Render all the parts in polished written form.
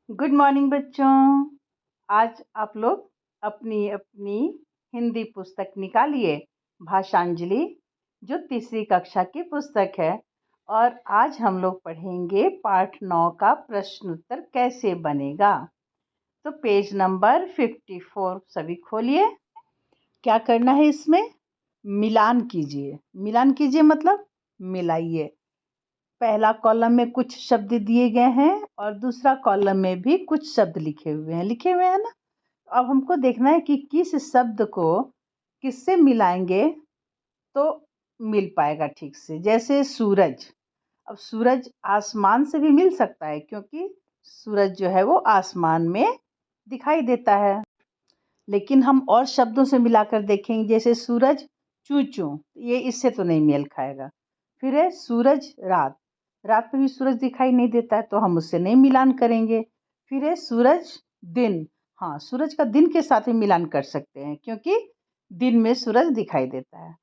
Good morning बच्चों। आज आप लोग अपनी अपनी हिंदी पुस्तक निकालिए, भाषांजलि, जो तीसरी कक्षा की पुस्तक है। और आज हम लोग पढ़ेंगे पाठ 9 का प्रश्न उत्तर कैसे बनेगा। तो पेज नंबर 54 सभी खोलिए। क्या करना है इसमें? मिलान कीजिए। मिलान कीजिए मतलब मिलाइए। पहला कॉलम में कुछ शब्द दिए गए हैं और दूसरा कॉलम में भी कुछ शब्द लिखे हुए हैं ना। अब हमको देखना है कि किस शब्द को किससे मिलाएंगे तो मिल पाएगा ठीक से। जैसे सूरज। अब सूरज आसमान से भी मिल सकता है क्योंकि सूरज जो है वो आसमान में दिखाई देता है। लेकिन हम और शब्दों से मिलाकर देखेंगे, जैसे सूरज चूं चूं, ये इससे तो नहीं मेल खाएगा। फिर है सूरज रात। रात में भी सूरज दिखाई नहीं देता है तो हम उससे नहीं मिलान करेंगे। फिर है सूरज दिन। हाँ, सूरज का दिन के साथ ही मिलान कर सकते हैं क्योंकि दिन में सूरज दिखाई देता है।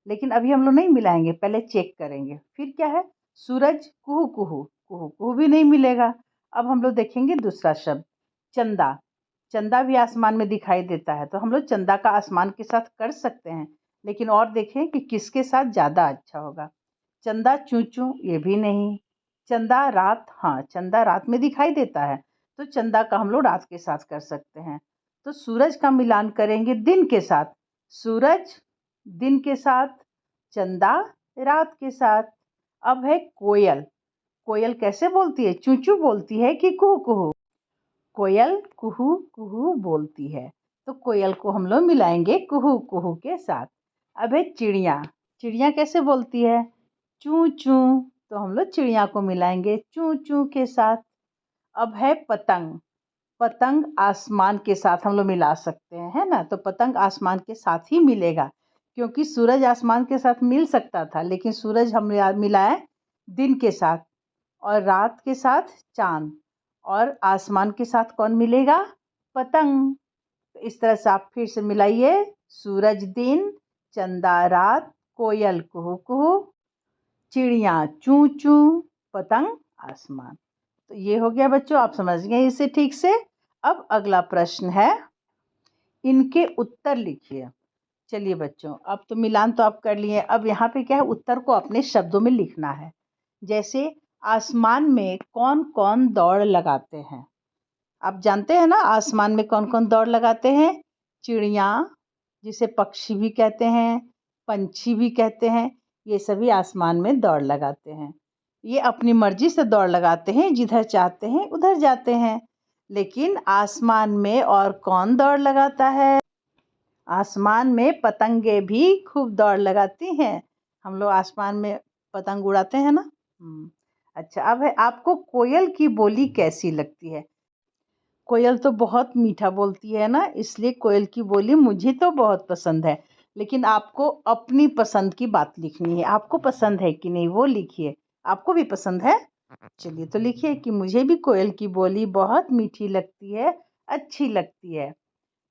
लेकिन अभी हम लोग नहीं मिलाएंगे, पहले चेक करेंगे। फिर क्या है? सूरज कुहू कुहू। कुहू कुहू भी नहीं मिलेगा। अब हम लोग देखेंगे दूसरा शब्द, चंदा। चंदा भी आसमान में दिखाई देता है तो हम लोग चंदा का आसमान के साथ कर सकते हैं। लेकिन और देखें कि किसके साथ ज़्यादा अच्छा होगा। चंदा चूं चूं, ये भी नहीं। चंदा रात। हाँ, चंदा रात में दिखाई देता है तो चंदा का हम लोग रात के साथ कर सकते हैं। तो सूरज का मिलान करेंगे दिन के साथ। सूरज दिन के साथ, चंदा रात के साथ। अब है कोयल। कोयल कैसे बोलती है? चूं चूं बोलती है कि कुहू कुहू? कोयल कुहू कुहू बोलती है तो कोयल को हम लोग मिलाएंगे कुहू कुहू के साथ। अब है चिड़िया। चिड़िया कैसे बोलती है? चूं चूं, तो हम लोग चिड़िया को मिलाएंगे चूं चूं के साथ। अब है पतंग। पतंग आसमान के साथ हम लोग मिला सकते हैं, है ना। तो पतंग आसमान के साथ ही मिलेगा क्योंकि सूरज आसमान के साथ मिल सकता था, लेकिन सूरज हम मिलाए दिन के साथ, और रात के साथ चांद, और आसमान के साथ कौन मिलेगा? पतंग। तो इस तरह से आप फिर से मिलाइए। सूरज दिन, चंदा रात, कोयल कुहू कुहू, चिड़िया चूं चूं, पतंग आसमान। तो ये हो गया बच्चों, आप समझ गए इसे ठीक से। अब अगला प्रश्न है, इनके उत्तर लिखिए। चलिए बच्चों, अब तो मिलान तो आप कर लिए। अब यहाँ पे क्या है, उत्तर को अपने शब्दों में लिखना है। जैसे आसमान में कौन कौन दौड़ लगाते हैं? आप जानते हैं ना आसमान में कौन कौन दौड़ लगाते हैं? चिड़िया, जिसे पक्षी भी कहते हैं, पंछी भी कहते हैं, ये सभी आसमान में दौड़ लगाते हैं। ये अपनी मर्जी से दौड़ लगाते हैं, जिधर चाहते हैं उधर जाते हैं। लेकिन आसमान में और कौन दौड़ लगाता है? आसमान में पतंगे भी खूब दौड़ लगाती हैं। हम लोग आसमान में पतंग उड़ाते हैं ना। अच्छा, अब है, आपको कोयल की बोली कैसी लगती है? कोयल तो बहुत मीठा बोलती है ना, इसलिए कोयल की बोली मुझे तो बहुत पसंद है। लेकिन आपको अपनी पसंद की बात लिखनी है। आपको पसंद है कि नहीं वो लिखिए। आपको भी पसंद है? चलिए तो लिखिए कि मुझे भी कोयल की बोली बहुत मीठी लगती है, अच्छी लगती है।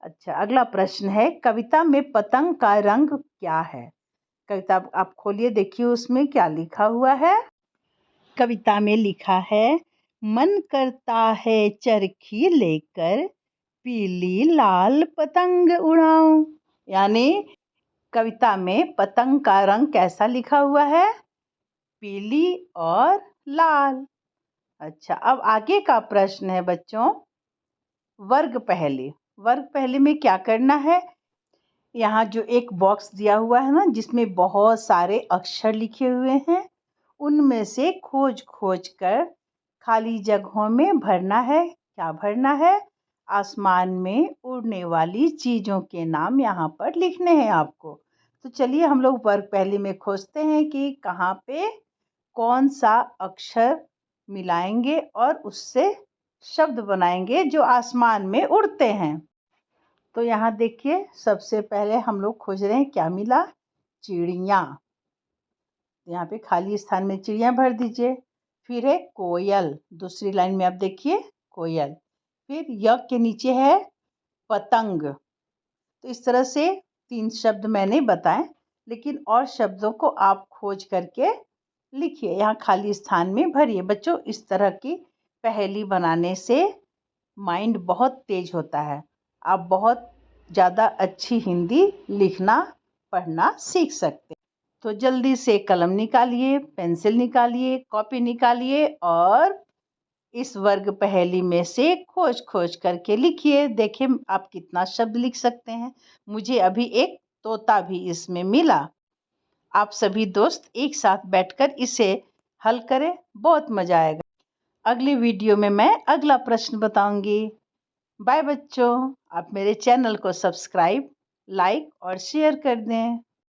अच्छा, अगला प्रश्न है, कविता में पतंग का रंग क्या है? कविता आप खोलिए, देखिए उसमें क्या लिखा हुआ है। कविता में लिखा है, मन करता है चरखी लेकर पीली लाल पतंग उड़ाऊं। यानी कविता में पतंग का रंग कैसा लिखा हुआ है? पीली और लाल। अच्छा, अब आगे का प्रश्न है बच्चों, वर्ग पहले। वर्ग पहले में क्या करना है? यहाँ जो एक बॉक्स दिया हुआ है ना, जिसमें बहुत सारे अक्षर लिखे हुए हैं, उनमें से खोज खोज कर खाली जगहों में भरना है। क्या भरना है? आसमान में उड़ने वाली चीज़ों के नाम यहाँ पर लिखने हैं आपको। तो चलिए हम लोग वर्ग पहले में खोजते हैं कि कहाँ पे कौन सा अक्षर मिलाएंगे और उससे शब्द बनाएंगे जो आसमान में उड़ते हैं। तो यहाँ देखिए, सबसे पहले हम लोग खोज रहे हैं, क्या मिला? चिड़िया। यहाँ पे खाली स्थान में चिड़िया भर दीजिए। फिर है कोयल, दूसरी लाइन में आप देखिए कोयल। फिर य के नीचे है पतंग। तो इस तरह से 3 शब्द मैंने बताए, लेकिन और शब्दों को आप खोज करके लिखिए, यहाँ खाली स्थान में भरिए। बच्चों, इस तरह की पहेली बनाने से माइंड बहुत तेज होता है। आप बहुत ज़्यादा अच्छी हिंदी लिखना पढ़ना सीख सकते हैं। तो जल्दी से कलम निकालिए, पेंसिल निकालिए, कॉपी निकालिए और इस वर्ग पहेली में से खोज खोज करके लिखिए। देखिए आप कितना शब्द लिख सकते हैं। मुझे अभी एक तोता भी इसमें मिला। आप सभी दोस्त एक साथ बैठकर इसे हल करें, बहुत मजा आएगा। अगली वीडियो में मैं अगला प्रश्न बताऊंगी। बाय बच्चों, आप मेरे चैनल को सब्सक्राइब, लाइक और शेयर कर दें।